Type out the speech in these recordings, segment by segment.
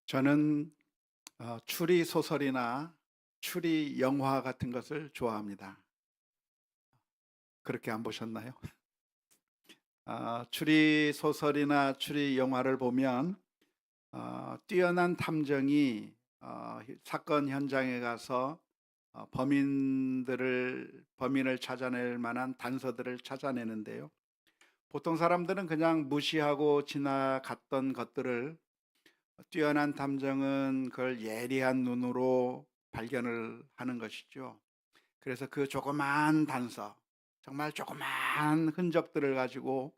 저는 추리 소설이나 추리 영화 같은 것을 좋아합니다. 그렇게 안 보셨나요? 추리 소설이나 추리 영화를 보면 뛰어난 탐정이 사건 현장에 가서 범인을 찾아낼 만한 단서들을 찾아내는데요. 보통 사람들은 그냥 무시하고 지나갔던 것들을 뛰어난 탐정은 그걸 예리한 눈으로 발견을 하는 것이죠. 그래서 그 조그마한 단서, 정말 조그마한 흔적들을 가지고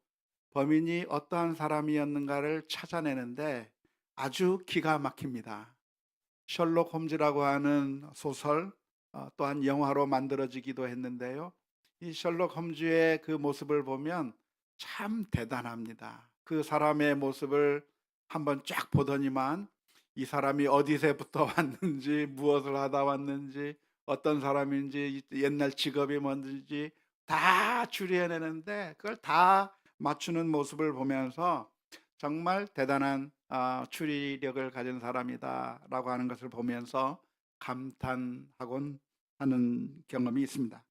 범인이 어떠한 사람이었는가를 찾아내는데 아주 기가 막힙니다. 셜록 홈즈라고 하는 소설, 또한 영화로 만들어지기도 했는데요. 이 셜록 홈즈의 그 모습을 보면 참 대단합니다. 그 사람의 모습을 한번 쫙 보더니만 이 사람이 어디서부터 왔는지, 무엇을 하다 왔는지, 어떤 사람인지, 옛날 직업이 뭔지 다 추리해내는데 그걸 다 맞추는 모습을 보면서 정말 대단한 추리력을 가진 사람이다라고 하는 것을 보면서 감탄하곤 하는 경험이 있습니다.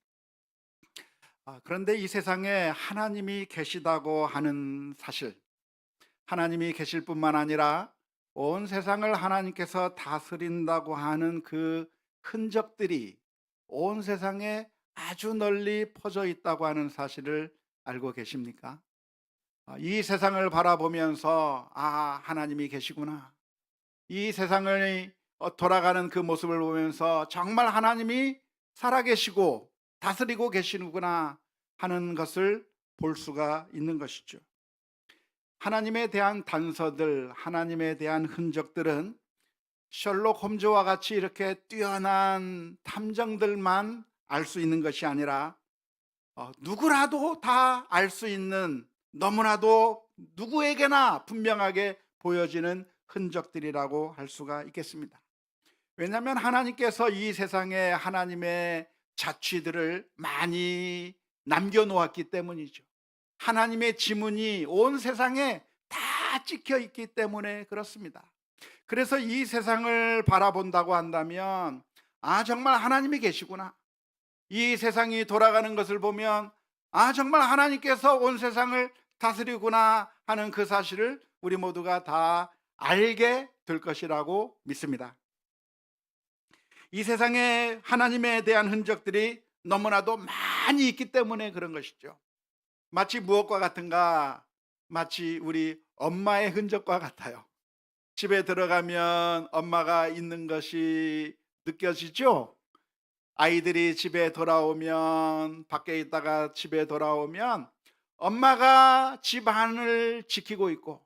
그런데 이 세상에 하나님이 계시다고 하는 사실, 하나님이 계실 뿐만 아니라 온 세상을 하나님께서 다스린다고 하는 그 흔적들이 온 세상에 아주 널리 퍼져 있다고 하는 사실을 알고 계십니까? 이 세상을 바라보면서 하나님이 계시구나. 이 세상을 돌아가는 그 모습을 보면서 정말 하나님이 살아계시고 다스리고 계시는구나 하는 것을 볼 수가 있는 것이죠. 하나님에 대한 단서들, 하나님에 대한 흔적들은 셜록 홈즈와 같이 이렇게 뛰어난 탐정들만 알 수 있는 것이 아니라 누구라도 다 알 수 있는, 너무나도 누구에게나 분명하게 보여지는 흔적들이라고 할 수가 있겠습니다. 왜냐하면 하나님께서 이 세상에 하나님의 자취들을 많이 남겨놓았기 때문이죠. 하나님의 지문이 온 세상에 다 찍혀 있기 때문에 그렇습니다. 그래서 이 세상을 바라본다고 한다면 정말 하나님이 계시구나. 이 세상이 돌아가는 것을 보면 정말 하나님께서 온 세상을 다스리구나 하는 그 사실을 우리 모두가 다 알게 될 것이라고 믿습니다. 이 세상에 하나님에 대한 흔적들이 너무나도 많이 있기 때문에 그런 것이죠. 마치 무엇과 같은가? 마치 우리 엄마의 흔적과 같아요. 집에 들어가면 엄마가 있는 것이 느껴지죠? 아이들이 집에 돌아오면, 밖에 있다가 집에 돌아오면 엄마가 집안을 지키고 있고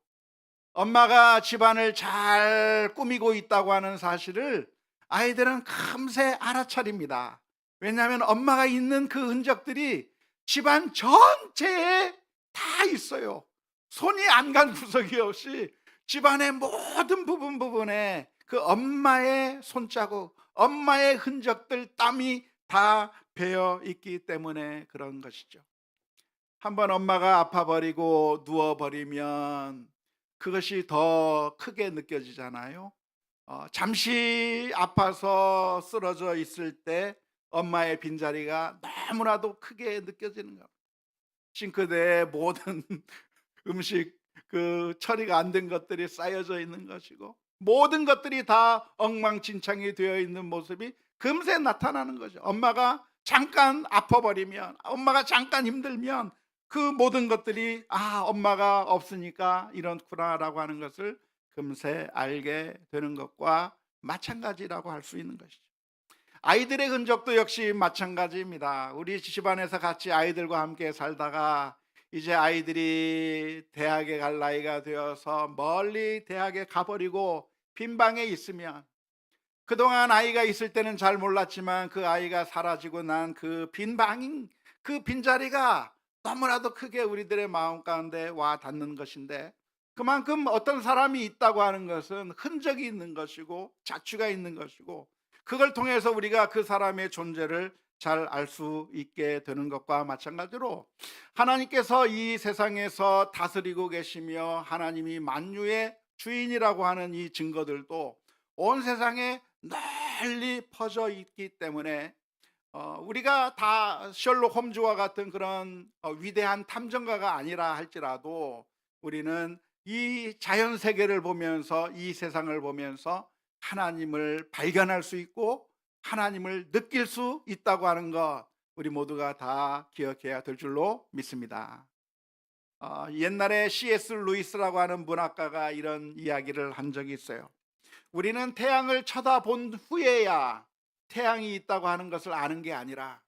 엄마가 집안을 잘 꾸미고 있다고 하는 사실을 아이들은 금세 알아차립니다. 왜냐하면 엄마가 있는 그 흔적들이 집안 전체에 다 있어요. 손이 안 간 구석이 없이 집안의 모든 부분에 그 엄마의 손자국, 엄마의 흔적들, 땀이 다 배어 있기 때문에 그런 것이죠. 한번 엄마가 아파버리고 누워버리면 그것이 더 크게 느껴지잖아요. 잠시 아파서 쓰러져 있을 때 엄마의 빈자리가 너무나도 크게 느껴지는 것. 싱크대에 모든 음식 처리가 안 된 것들이 쌓여져 있는 것이고 모든 것들이 다 엉망진창이 되어 있는 모습이 금세 나타나는 거죠. 엄마가 잠깐 아파버리면, 엄마가 잠깐 힘들면 그 모든 것들이 엄마가 없으니까 이렇구나라고 하는 것을 금세 알게 되는 것과 마찬가지라고 할 수 있는 것이죠. 아이들의 흔적도 역시 마찬가지입니다. 우리 집안에서 같이 아이들과 함께 살다가 이제 아이들이 대학에 갈 나이가 되어서 멀리 대학에 가버리고 빈 방에 있으면, 그동안 아이가 있을 때는 잘 몰랐지만 그 아이가 사라지고 난 그 그 빈자리가 너무나도 크게 우리들의 마음 가운데 와 닿는 것인데, 그만큼 어떤 사람이 있다고 하는 것은 흔적이 있는 것이고 자취가 있는 것이고, 그걸 통해서 우리가 그 사람의 존재를 잘 알 수 있게 되는 것과 마찬가지로 하나님께서 이 세상에서 다스리고 계시며 하나님이 만유의 주인이라고 하는 이 증거들도 온 세상에 널리 퍼져 있기 때문에 우리가 다 셜록 홈즈와 같은 그런 위대한 탐정가가 아니라 할지라도 우리는 이 자연 세계를 보면서, 이 세상을 보면서 하나님을 발견할 수 있고 하나님을 느낄 수 있다고 하는 것, 우리 모두가 다 기억해야 될 줄로 믿습니다. 옛날에 C.S. 루이스라고 하는 문학가가 이런 이야기를 한 적이 있어요. 우리는 태양을 쳐다본 후에야 태양이 있다고 하는 것을 아는 게 아니라,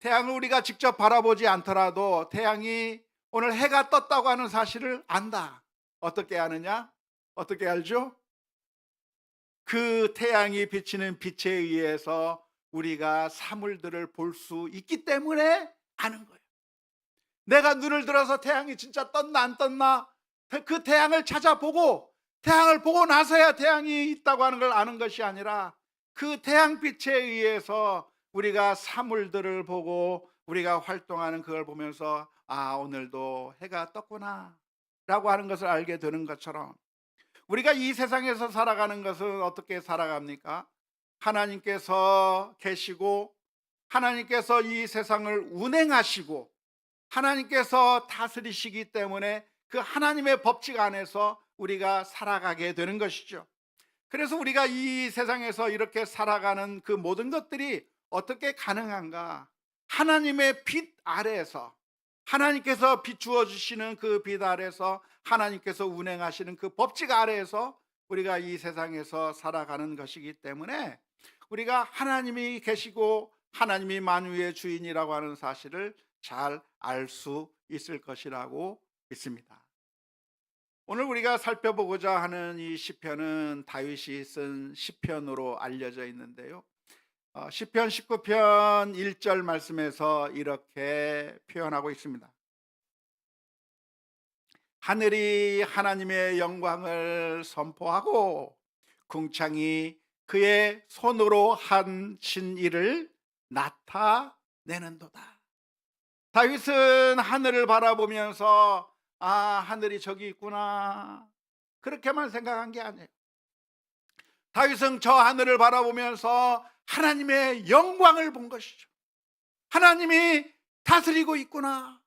태양을 우리가 직접 바라보지 않더라도 태양이 오늘 해가 떴다고 하는 사실을 안다. 어떻게 아느냐? 어떻게 알죠? 그 태양이 비치는 빛에 의해서 우리가 사물들을 볼 수 있기 때문에 아는 거예요. 내가 눈을 들어서 태양이 진짜 떴나 안 떴나 그 태양을 찾아보고, 태양을 보고 나서야 태양이 있다고 하는 걸 아는 것이 아니라, 그 태양빛에 의해서 우리가 사물들을 보고 우리가 활동하는 그걸 보면서 오늘도 해가 떴구나 라고 하는 것을 알게 되는 것처럼, 우리가 이 세상에서 살아가는 것은 어떻게 살아갑니까? 하나님께서 계시고 하나님께서 이 세상을 운행하시고 하나님께서 다스리시기 때문에 그 하나님의 법칙 안에서 우리가 살아가게 되는 것이죠. 그래서 우리가 이 세상에서 이렇게 살아가는 그 모든 것들이 어떻게 가능한가? 하나님의 빛 아래에서, 하나님께서 비추어 주시는 그 빛 아래에서, 하나님께서 운행하시는 그 법칙 아래에서 우리가 이 세상에서 살아가는 것이기 때문에, 우리가 하나님이 계시고 하나님이 만유의 주인이라고 하는 사실을 잘 알 수 있을 것이라고 믿습니다. 오늘 우리가 살펴보고자 하는 이 시편은 다윗이 쓴 시편으로 알려져 있는데요. 시편 19편 1절 말씀에서 이렇게 표현하고 있습니다. 하늘이 하나님의 영광을 선포하고 궁창이 그의 손으로 하신 일을 나타내는도다. 다윗은 하늘을 바라보면서 하늘이 저기 있구나, 그렇게만 생각한 게 아니에요. 다윗은 저 하늘을 바라보면서 하나님의 영광을 본 것이죠. 하나님이 다스리고 있구나,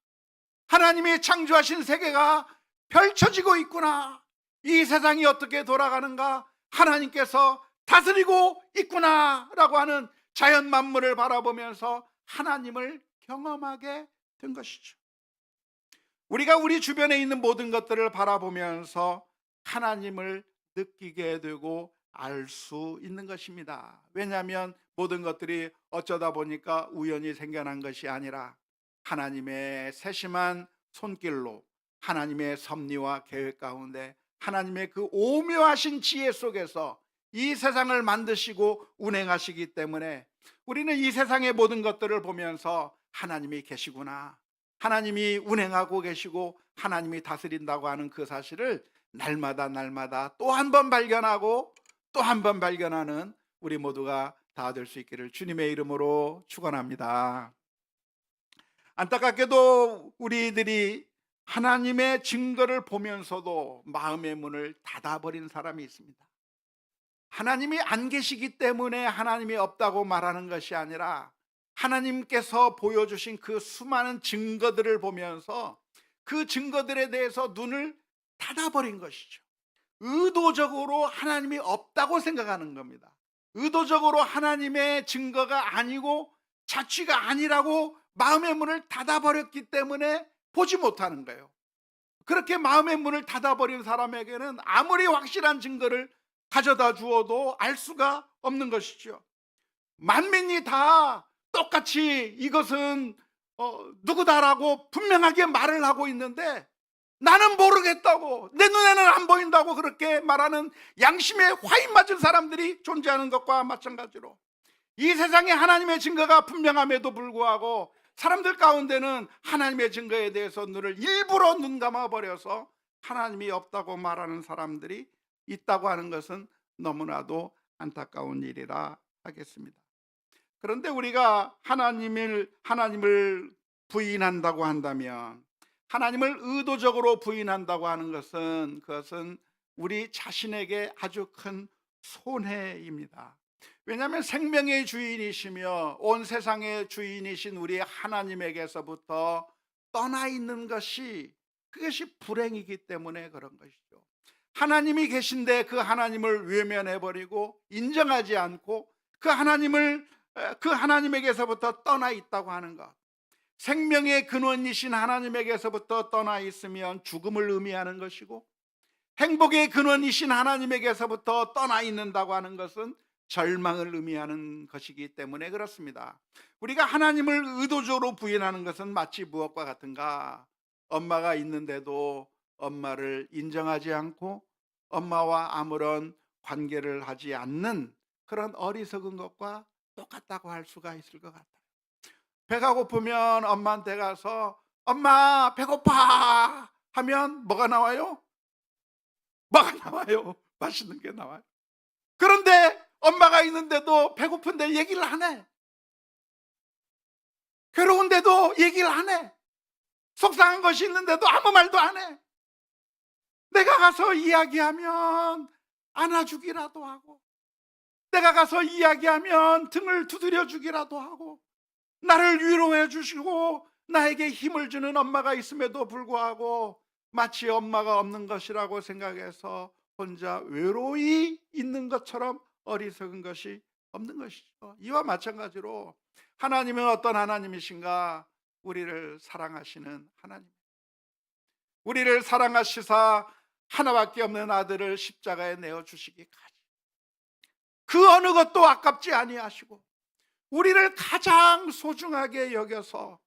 하나님이 창조하신 세계가 펼쳐지고 있구나, 이 세상이 어떻게 돌아가는가, 하나님께서 다스리고 있구나 라고 하는 자연 만물을 바라보면서 하나님을 경험하게 된 것이죠. 우리가 우리 주변에 있는 모든 것들을 바라보면서 하나님을 느끼게 되고 알 수 있는 것입니다. 왜냐하면 모든 것들이 어쩌다 보니까 우연히 생겨난 것이 아니라 하나님의 세심한 손길로, 하나님의 섭리와 계획 가운데, 하나님의 그 오묘하신 지혜 속에서 이 세상을 만드시고 운행하시기 때문에 우리는 이 세상의 모든 것들을 보면서 하나님이 계시구나, 하나님이 운행하고 계시고 하나님이 다스린다고 하는 그 사실을 날마다 또 한 번 발견하고 또 한 번 발견하는 우리 모두가 다 될 수 있기를 주님의 이름으로 축원합니다. 안타깝게도 우리들이 하나님의 증거를 보면서도 마음의 문을 닫아버린 사람이 있습니다. 하나님이 안 계시기 때문에 하나님이 없다고 말하는 것이 아니라, 하나님께서 보여주신 그 수많은 증거들을 보면서 그 증거들에 대해서 눈을 닫아버린 것이죠. 의도적으로 하나님이 없다고 생각하는 겁니다. 의도적으로 하나님의 증거가 아니고 자취가 아니라고 마음의 문을 닫아버렸기 때문에 보지 못하는 거예요. 그렇게 마음의 문을 닫아버린 사람에게는 아무리 확실한 증거를 가져다 주어도 알 수가 없는 것이죠. 만민이 다 똑같이 이것은 누구다라고 분명하게 말을 하고 있는데, 나는 모르겠다고, 내 눈에는 안 보인다고 그렇게 말하는 양심에 화인 맞은 사람들이 존재하는 것과 마찬가지로, 이 세상에 하나님의 증거가 분명함에도 불구하고 사람들 가운데는 하나님의 증거에 대해서 눈을 일부러 눈 감아버려서 하나님이 없다고 말하는 사람들이 있다고 하는 것은 너무나도 안타까운 일이라 하겠습니다. 그런데 우리가 하나님을 부인한다고 한다면, 하나님을 의도적으로 부인한다고 하는 것은, 그것은 우리 자신에게 아주 큰 손해입니다. 왜냐하면 생명의 주인이시며 온 세상의 주인이신 우리 하나님에게서부터 떠나 있는 것이, 그것이 불행이기 때문에 그런 것이죠. 하나님이 계신데 그 하나님을 외면해 버리고 인정하지 않고 그 하나님에게서부터 떠나 있다고 하는 것, 생명의 근원이신 하나님에게서부터 떠나 있으면 죽음을 의미하는 것이고, 행복의 근원이신 하나님에게서부터 떠나 있는다고 하는 것은 절망을 의미하는 것이기 때문에 그렇습니다. 우리가 하나님을 의도적으로 부인하는 것은 마치 무엇과 같은가? 엄마가 있는데도 엄마를 인정하지 않고 엄마와 아무런 관계를 하지 않는 그런 어리석은 것과 똑같다고 할 수가 있을 것 같아요. 배가 고프면 엄마한테 가서 엄마 배고파 하면 뭐가 나와요? 뭐가 나와요? 맛있는 게 나와요. 그런데 엄마가 있는데도 배고픈데 얘기를 안 해. 괴로운데도 얘기를 안 해. 속상한 것이 있는데도 아무 말도 안 해. 내가 가서 이야기하면 안아주기라도 하고, 내가 가서 이야기하면 등을 두드려 주기라도 하고, 나를 위로해 주시고 나에게 힘을 주는 엄마가 있음에도 불구하고 마치 엄마가 없는 것이라고 생각해서 혼자 외로이 있는 것처럼 어리석은 것이 없는 것이죠. 이와 마찬가지로 하나님은 어떤 하나님이신가? 우리를 사랑하시는 하나님, 우리를 사랑하시사 하나밖에 없는 아들을 십자가에 내어주시기까지 그 어느 것도 아깝지 아니하시고 우리를 가장 소중하게 여겨서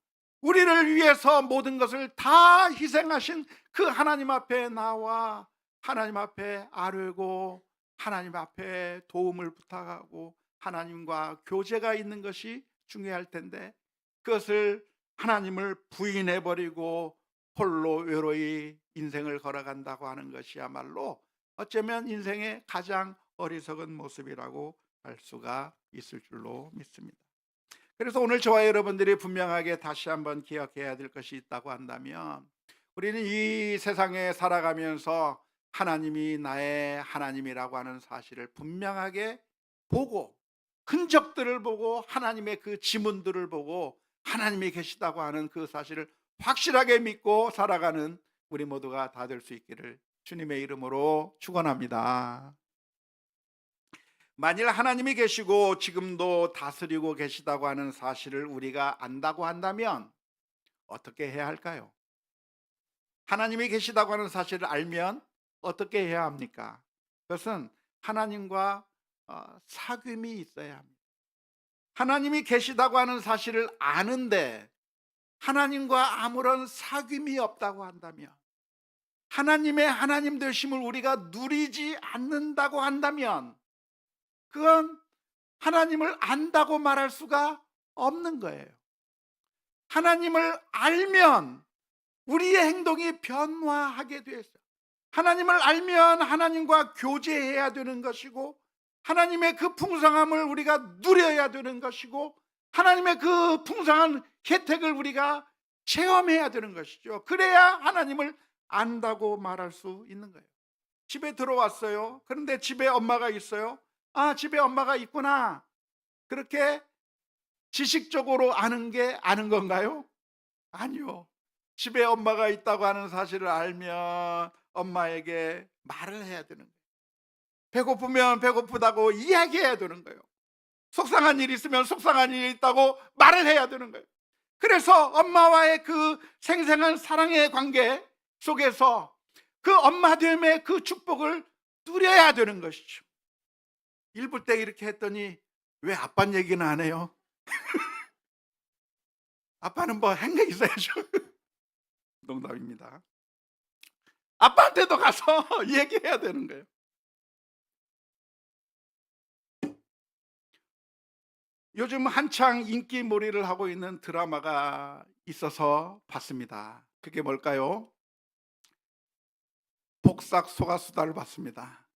우리를 위해서 모든 것을 다 희생하신 그 하나님 앞에 나와 하나님 앞에 아뢰고 하나님 앞에 도움을 부탁하고 하나님과 교제가 있는 것이 중요할 텐데, 그것을 하나님을 부인해 버리고 홀로 외로이 인생을 걸어간다고 하는 것이야말로 어쩌면 인생의 가장 어리석은 모습이라고 할 수가 있을 줄로 믿습니다. 그래서 오늘 저와 여러분들이 분명하게 다시 한번 기억해야 될 것이 있다고 한다면, 우리는 이 세상에 살아가면서 하나님이 나의 하나님이라고 하는 사실을 분명하게 보고, 흔적들을 보고 하나님의 그 지문들을 보고 하나님이 계시다고 하는 그 사실을 확실하게 믿고 살아가는 우리 모두가 다 될 수 있기를 주님의 이름으로 축원합니다. 만일 하나님이 계시고 지금도 다스리고 계시다고 하는 사실을 우리가 안다고 한다면 어떻게 해야 할까요? 하나님이 계시다고 하는 사실을 알면 어떻게 해야 합니까? 그것은 하나님과 사귐이 있어야 합니다. 하나님이 계시다고 하는 사실을 아는데 하나님과 아무런 사귐이 없다고 한다면, 하나님의 하나님 되심을 우리가 누리지 않는다고 한다면 그건 하나님을 안다고 말할 수가 없는 거예요. 하나님을 알면 우리의 행동이 변화하게 되어 있어요. 하나님을 알면 하나님과 교제해야 되는 것이고 하나님의 그 풍성함을 우리가 누려야 되는 것이고 하나님의 그 풍성한 혜택을 우리가 체험해야 되는 것이죠. 그래야 하나님을 안다고 말할 수 있는 거예요. 집에 들어왔어요. 그런데 집에 엄마가 있어요. 아, 집에 엄마가 있구나. 그렇게 지식적으로 아는 게 아는 건가요? 아니요. 집에 엄마가 있다고 하는 사실을 알면 엄마에게 말을 해야 되는 거예요. 배고프면 배고프다고 이야기해야 되는 거예요. 속상한 일이 있으면 속상한 일이 있다고 말을 해야 되는 거예요. 그래서 엄마와의 그 생생한 사랑의 관계 속에서 그 엄마됨의 그 축복을 누려야 되는 것이죠. 일부 때 이렇게 했더니 왜 아빠 얘기는 안 해요? 아빠는 뭐 한 게 있어야죠. 농담입니다. 아빠한테도 가서 얘기해야 되는 거예요. 요즘 한창 인기몰이를 하고 있는 드라마가 있어서 봤습니다. 그게 뭘까요? 복싹 속았수다를 봤습니다.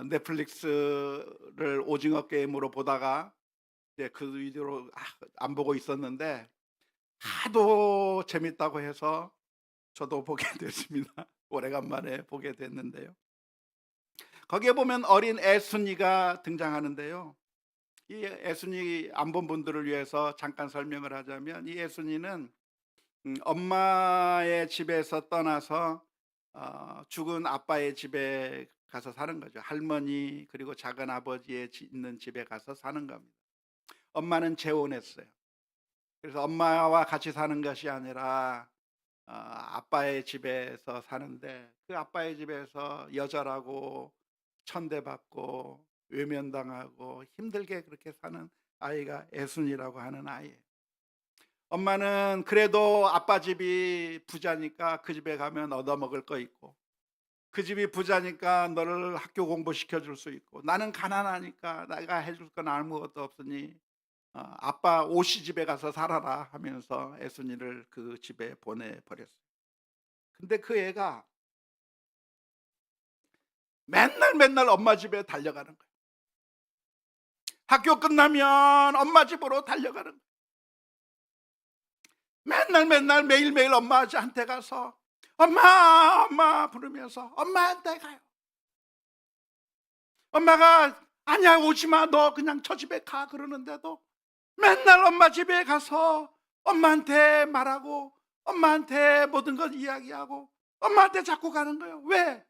넷플릭스를 오징어 게임으로 보다가 그 위주로 안 보고 있었는데 하도 재밌다고 해서 저도 보게 됐습니다. 오래간만에 보게 됐는데요. 거기에 보면 어린 애순이가 등장하는데요. 이 애순이 안 본 분들을 위해서 잠깐 설명을 하자면, 이 애순이는 엄마의 집에서 떠나서 죽은 아빠의 집에 가서 사는 거죠. 할머니 그리고 작은 아버지의 있는 집에 가서 사는 겁니다. 엄마는 재혼했어요. 그래서 엄마와 같이 사는 것이 아니라 아빠의 집에서 사는데, 그 아빠의 집에서 여절하고 천대받고 외면당하고 힘들게 그렇게 사는 아이가 애순이라고 하는 아이예요. 엄마는 그래도 아빠 집이 부자니까 그 집에 가면 얻어먹을 거 있고, 그 집이 부자니까 너를 학교 공부시켜 줄 수 있고, 나는 가난하니까 내가 해줄 건 아무것도 없으니 아빠 오씨 집에 가서 살아라 하면서 애순이를 그 집에 보내버렸어요. 근데 그 애가 맨날 맨날 엄마 집에 달려가는 거예요. 학교 끝나면 엄마 집으로 달려가는 거예요. 맨날 맨날 매일매일 엄마한테 가서 엄마 엄마 부르면서 엄마한테 가요. 엄마가 아니야 오지마, 너 그냥 저 집에 가 그러는데도 맨날 엄마 집에 가서 엄마한테 말하고 엄마한테 모든 걸 이야기하고 엄마한테 자꾸 가는 거예요. 왜?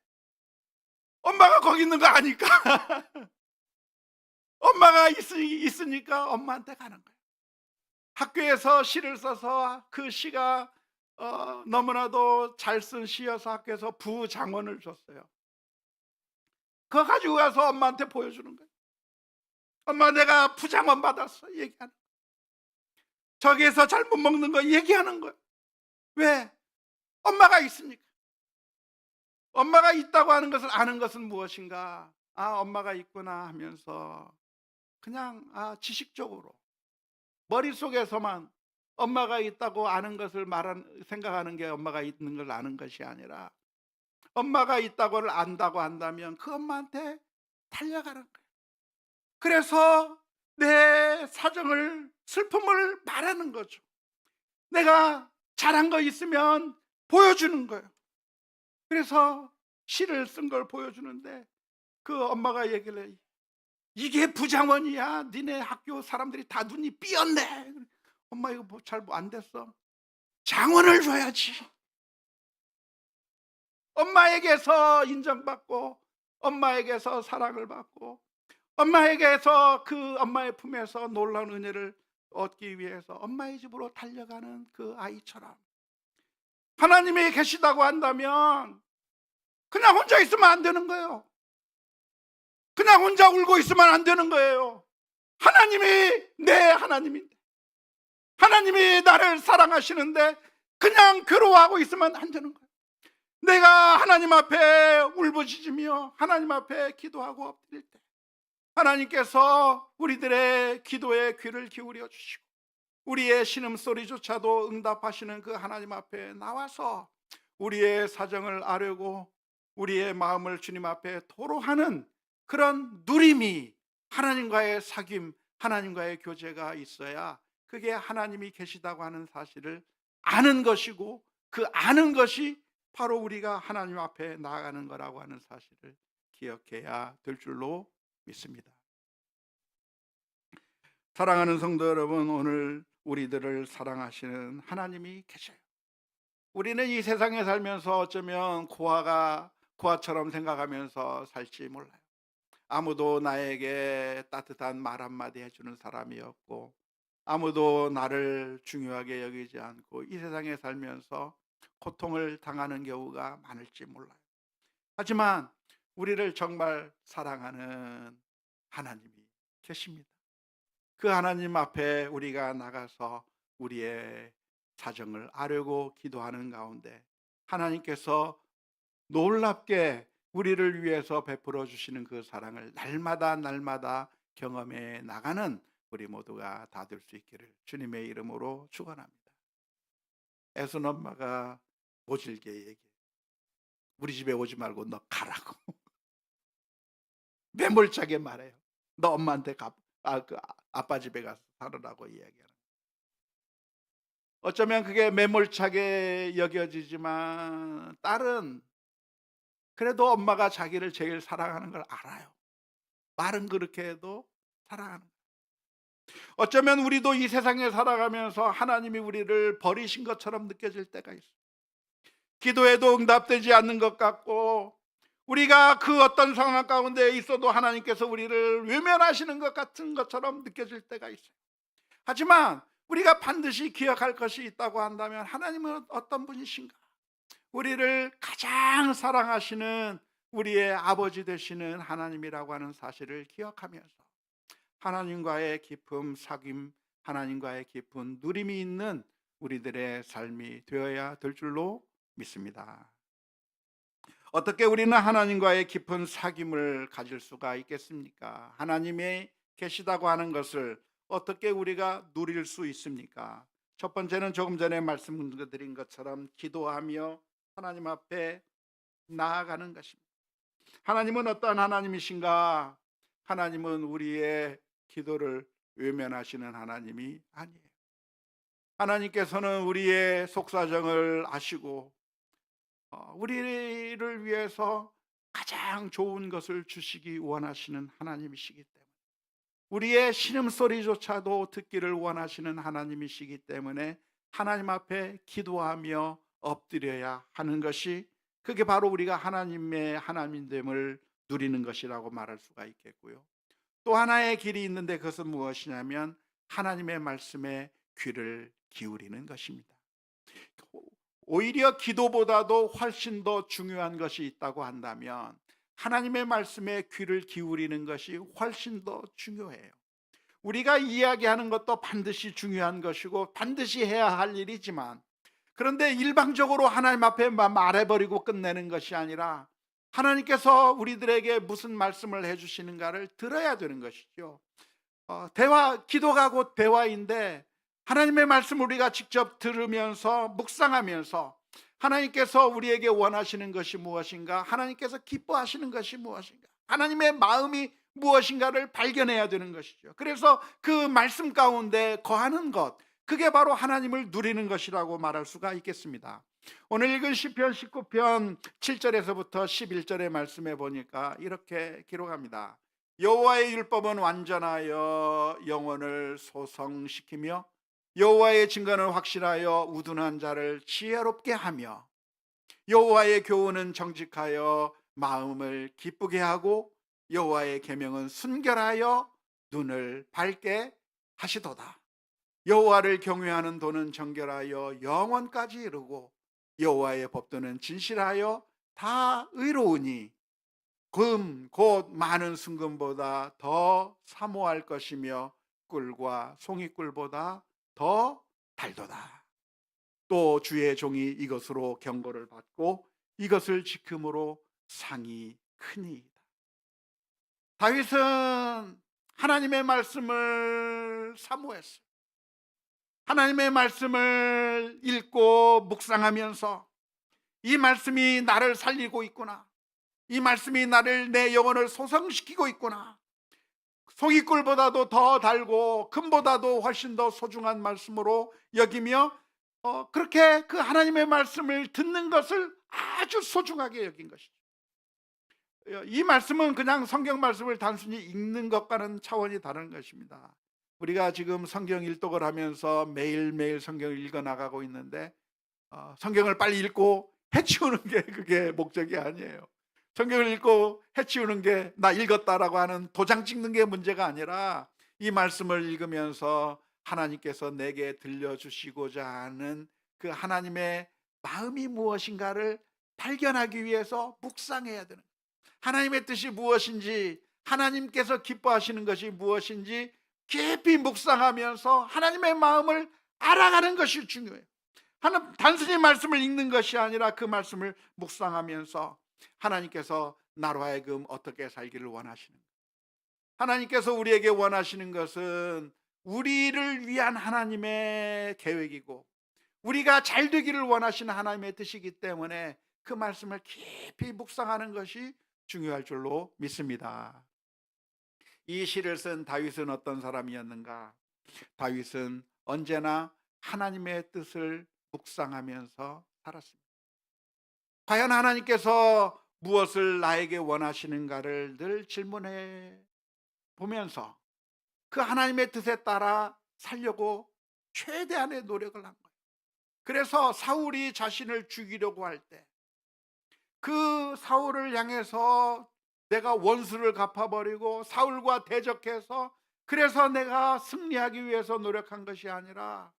엄마가 거기 있는 거 아니까. 엄마가 있으니까 엄마한테 가는 거예요. 학교에서 시를 써서 그 시가 너무나도 잘 쓴 시여서 학교에서 부장원을 줬어요. 그거 가지고 가서 엄마한테 보여주는 거예요. 엄마 내가 부장원 받았어 얘기하는 거예요. 저기에서 잘못 먹는 거 얘기하는 거예요. 왜? 엄마가 있으니까. 엄마가 있다고 하는 것을 아는 것은 무엇인가? 엄마가 있구나 하면서 그냥 지식적으로 머릿속에서만 엄마가 있다고 아는 것을 생각하는 게 엄마가 있는 걸 아는 것이 아니라, 엄마가 있다고를 안다고 한다면 그 엄마한테 달려가는 거예요. 그래서 내 사정을, 슬픔을 말하는 거죠. 내가 잘한 거 있으면 보여주는 거예요. 그래서 시를 쓴 걸 보여주는데, 그 엄마가 얘기를 해요. 이게 부장원이야? 니네 학교 사람들이 다 눈이 삐었네. 엄마 이거 뭐 잘 안 됐어. 장원을 줘야지. 엄마에게서 인정받고 엄마에게서 사랑을 받고 엄마에게서 그 엄마의 품에서 놀라운 은혜를 얻기 위해서 엄마의 집으로 달려가는 그 아이처럼, 하나님이 계시다고 한다면 그냥 혼자 있으면 안 되는 거예요. 그냥 혼자 울고 있으면 안 되는 거예요. 하나님이 내 하나님인데, 하나님이 나를 사랑하시는데 그냥 괴로워하고 있으면 안 되는 거예요. 내가 하나님 앞에 울부짖으며 하나님 앞에 기도하고 엎드릴 때 하나님께서 우리들의 기도에 귀를 기울여 주시고 우리의 신음소리조차도 응답하시는 그 하나님 앞에 나와서 우리의 사정을 아뢰고 우리의 마음을 주님 앞에 토로하는 그런 누림이, 하나님과의 사귐, 하나님과의 교제가 있어야 그게 하나님이 계시다고 하는 사실을 아는 것이고, 그 아는 것이 바로 우리가 하나님 앞에 나아가는 거라고 하는 사실을 기억해야 될 줄로 믿습니다. 사랑하는 성도 여러분, 오늘 우리들을 사랑하시는 하나님이 계셔요. 우리는 이 세상에 살면서 어쩌면 고아처럼 생각하면서 살지 몰라요. 아무도 나에게 따뜻한 말 한마디 해주는 사람이 없고, 아무도 나를 중요하게 여기지 않고 이 세상에 살면서 고통을 당하는 경우가 많을지 몰라요. 하지만 우리를 정말 사랑하는 하나님이 계십니다. 그 하나님 앞에 우리가 나가서 우리의 사정을 아뢰고 기도하는 가운데 하나님께서 놀랍게 우리를 위해서 베풀어 주시는 그 사랑을 날마다 날마다 경험해 나가는 우리 모두가 다 될 수 있기를 주님의 이름으로 축원합니다. 애순 엄마가 모질게 얘기해. 우리 집에 오지 말고 너 가라고. 매몰차게 말해요. 너 엄마한테 아빠 집에 가서 살으라고 이야기하는. 어쩌면 그게 매몰차게 여겨지지만 딸은 그래도 엄마가 자기를 제일 사랑하는 걸 알아요. 말은 그렇게 해도 사랑하는 거예요. 어쩌면 우리도 이 세상에 살아가면서 하나님이 우리를 버리신 것처럼 느껴질 때가 있어요. 기도해도 응답되지 않는 것 같고, 우리가 그 어떤 상황 가운데 있어도 하나님께서 우리를 외면하시는 것 같은 것처럼 느껴질 때가 있어요. 하지만 우리가 반드시 기억할 것이 있다고 한다면, 하나님은 어떤 분이신가? 우리를 가장 사랑하시는 우리의 아버지 되시는 하나님이라고 하는 사실을 기억하면서 하나님과의 깊은 사귐, 하나님과의 깊은 누림이 있는 우리들의 삶이 되어야 될 줄로 믿습니다. 어떻게 우리는 하나님과의 깊은 사귐을 가질 수가 있겠습니까? 하나님이 계시다고 하는 것을 어떻게 우리가 누릴 수 있습니까? 첫 번째는 조금 전에 말씀드린 것처럼 기도하며 하나님 앞에 나아가는 것입니다. 하나님은 어떠한 하나님이신가? 하나님은 우리의 기도를 외면하시는 하나님이 아니에요. 하나님께서는 우리의 속사정을 아시고 우리를 위해서 가장 좋은 것을 주시기 원하시는 하나님이시기 때문에, 우리의 신음소리조차도 듣기를 원하시는 하나님이시기 때문에 하나님 앞에 기도하며 엎드려야 하는 것이, 그게 바로 우리가 하나님의 하나님됨을 누리는 것이라고 말할 수가 있겠고요. 또 하나의 길이 있는데, 그것은 무엇이냐면 하나님의 말씀에 귀를 기울이는 것입니다. 오히려 기도보다도 훨씬 더 중요한 것이 있다고 한다면 하나님의 말씀에 귀를 기울이는 것이 훨씬 더 중요해요. 우리가 이야기하는 것도 반드시 중요한 것이고 반드시 해야 할 일이지만, 그런데 일방적으로 하나님 앞에 말해버리고 끝내는 것이 아니라 하나님께서 우리들에게 무슨 말씀을 해주시는가를 들어야 되는 것이죠. 기도가 곧 대화인데, 하나님의 말씀을 우리가 직접 들으면서 묵상하면서 하나님께서 우리에게 원하시는 것이 무엇인가, 하나님께서 기뻐하시는 것이 무엇인가, 하나님의 마음이 무엇인가를 발견해야 되는 것이죠. 그래서 그 말씀 가운데 거하는 것, 그게 바로 하나님을 누리는 것이라고 말할 수가 있겠습니다. 오늘 읽은 시편 19편 7절에서부터 11절의 말씀에 보니까 이렇게 기록합니다. 여호와의 율법은 완전하여 영혼을 소성시키며 여호와의 증거는 확실하여 우둔한 자를 지혜롭게 하며 여호와의 교훈은 정직하여 마음을 기쁘게 하고 여호와의 계명은 순결하여 눈을 밝게 하시도다. 여호와를 경외하는 도는 정결하여 영원까지 이르고 여호와의 법도는 진실하여 다 의로우니 금 곧 많은 순금보다 더 사모할 것이며 꿀과 송이꿀보다 더 달도다. 또 주의 종이 이것으로 경고를 받고 이것을 지킴으로 상이 크니이다. 다윗은 하나님의 말씀을 사모했어요. 하나님의 말씀을 읽고 묵상하면서 이 말씀이 나를 살리고 있구나, 이 말씀이 나를, 내 영혼을 소성시키고 있구나, 송이꿀보다도 더 달고 금보다도 훨씬 더 소중한 말씀으로 여기며 그렇게 그 하나님의 말씀을 듣는 것을 아주 소중하게 여긴 것이죠. 이 말씀은 그냥 성경 말씀을 단순히 읽는 것과는 차원이 다른 것입니다. 우리가 지금 성경 일독을 하면서 매일매일 성경을 읽어 나가고 있는데 성경을 빨리 읽고 해치우는 게 그게 목적이 아니에요. 성경을 읽고 해치우는 게, 나 읽었다라고 하는 도장 찍는 게 문제가 아니라, 이 말씀을 읽으면서 하나님께서 내게 들려주시고자 하는 그 하나님의 마음이 무엇인가를 발견하기 위해서 묵상해야 되는 거예요. 하나님의 뜻이 무엇인지, 하나님께서 기뻐하시는 것이 무엇인지 깊이 묵상하면서 하나님의 마음을 알아가는 것이 중요해요. 단순히 말씀을 읽는 것이 아니라 그 말씀을 묵상하면서 하나님께서 나로 하여금 어떻게 살기를 원하시는가, 하나님께서 우리에게 원하시는 것은 우리를 위한 하나님의 계획이고 우리가 잘 되기를 원하시는 하나님의 뜻이기 때문에 그 말씀을 깊이 묵상하는 것이 중요할 줄로 믿습니다. 이 시를 쓴 다윗은 어떤 사람이었는가? 다윗은 언제나 하나님의 뜻을 묵상하면서 살았습니다. 과연 하나님께서 무엇을 나에게 원하시는가를 늘 질문해 보면서 그 하나님의 뜻에 따라 살려고 최대한의 노력을 한 거예요. 그래서 사울이 자신을 죽이려고 할 때 그 사울을 향해서 내가 원수를 갚아버리고 사울과 대적해서 그래서 내가 승리하기 위해서 노력한 것이 아니라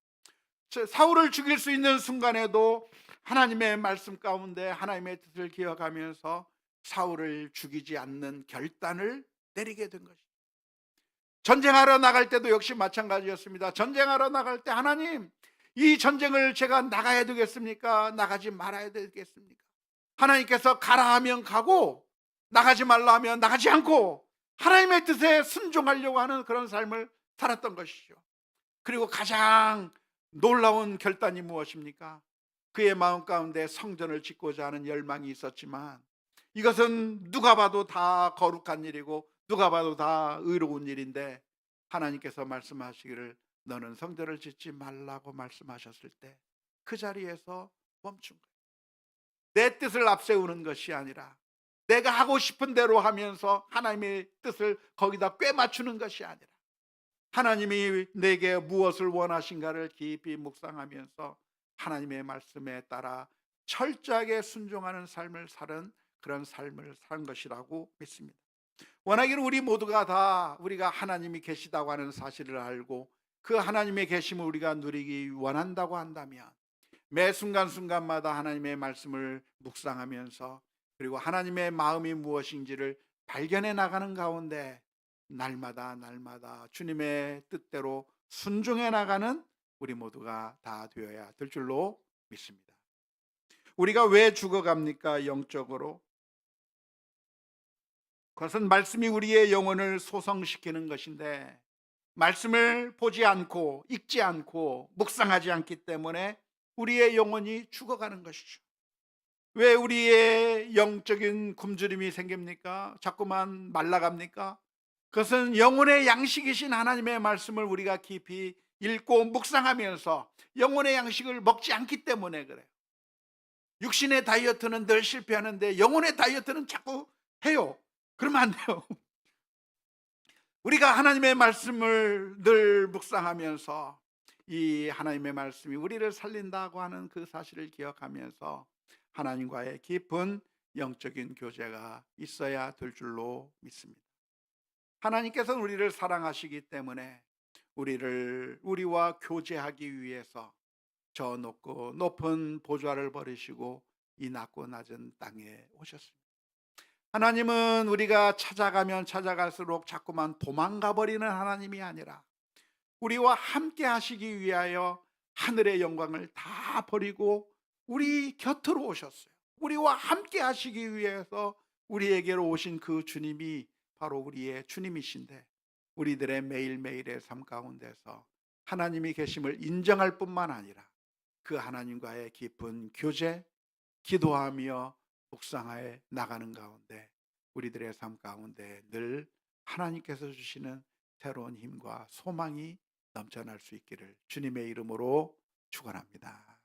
사울을 죽일 수 있는 순간에도 하나님의 말씀 가운데 하나님의 뜻을 기억하면서 사울을 죽이지 않는 결단을 내리게 된 것입니다. 전쟁하러 나갈 때도 역시 마찬가지였습니다. 전쟁하러 나갈 때 하나님, 이 전쟁을 제가 나가야 되겠습니까? 나가지 말아야 되겠습니까? 하나님께서 가라 하면 가고 나가지 말라 하면 나가지 않고 하나님의 뜻에 순종하려고 하는 그런 삶을 살았던 것이죠. 그리고 가장 놀라운 결단이 무엇입니까? 그의 마음 가운데 성전을 짓고자 하는 열망이 있었지만 이것은 누가 봐도 다 거룩한 일이고 누가 봐도 다 의로운 일인데 하나님께서 말씀하시기를 너는 성전을 짓지 말라고 말씀하셨을 때 그 자리에서 멈춘 거예요. 내 뜻을 앞세우는 것이 아니라 내가 하고 싶은 대로 하면서 하나님의 뜻을 거기다 꿰 맞추는 것이 아니라 하나님이 내게 무엇을 원하신가를 깊이 묵상하면서 하나님의 말씀에 따라 철저하게 순종하는 삶을 사는 그런 삶을 산 것이라고 믿습니다. 원하기를 우리 모두가 다 우리가 하나님이 계시다고 하는 사실을 알고 그 하나님의 계심을 우리가 누리기 원한다고 한다면 매 순간순간마다 하나님의 말씀을 묵상하면서 그리고 하나님의 마음이 무엇인지를 발견해 나가는 가운데 날마다 주님의 뜻대로 순종해 나가는 우리 모두가 다 되어야 될 줄로 믿습니다. 우리가 왜 죽어갑니까? 영적으로. 그것은 말씀이 우리의 영혼을 소성시키는 것인데 말씀을 보지 않고 읽지 않고 묵상하지 않기 때문에 우리의 영혼이 죽어가는 것이죠. 왜 우리의 영적인 굶주림이 생깁니까? 자꾸만 말라갑니까? 그것은 영혼의 양식이신 하나님의 말씀을 우리가 깊이 읽고 묵상하면서 영혼의 양식을 먹지 않기 때문에 그래요. 육신의 다이어트는 늘 실패하는데 영혼의 다이어트는 자꾸 해요. 그러면 안 돼요. 우리가 하나님의 말씀을 늘 묵상하면서 이 하나님의 말씀이 우리를 살린다고 하는 그 사실을 기억하면서 하나님과의 깊은 영적인 교제가 있어야 될 줄로 믿습니다. 하나님께서는 우리를 사랑하시기 때문에 우리와 교제하기 위해서 저 높은 보좌를 버리시고 이 낮고 낮은 땅에 오셨습니다. 하나님은 우리가 찾아가면 찾아갈수록 자꾸만 도망가 버리는 하나님이 아니라 우리와 함께 하시기 위하여 하늘의 영광을 다 버리고 우리 곁으로 오셨어요. 우리와 함께 하시기 위해서 우리에게로 오신 그 주님이 바로 우리의 주님이신데 우리들의 매일매일의 삶 가운데서 하나님이 계심을 인정할 뿐만 아니라 그 하나님과의 깊은 교제, 기도하며 묵상하에 나가는 가운데 우리들의 삶 가운데 늘 하나님께서 주시는 새로운 힘과 소망이 넘쳐날 수 있기를 주님의 이름으로 축원합니다.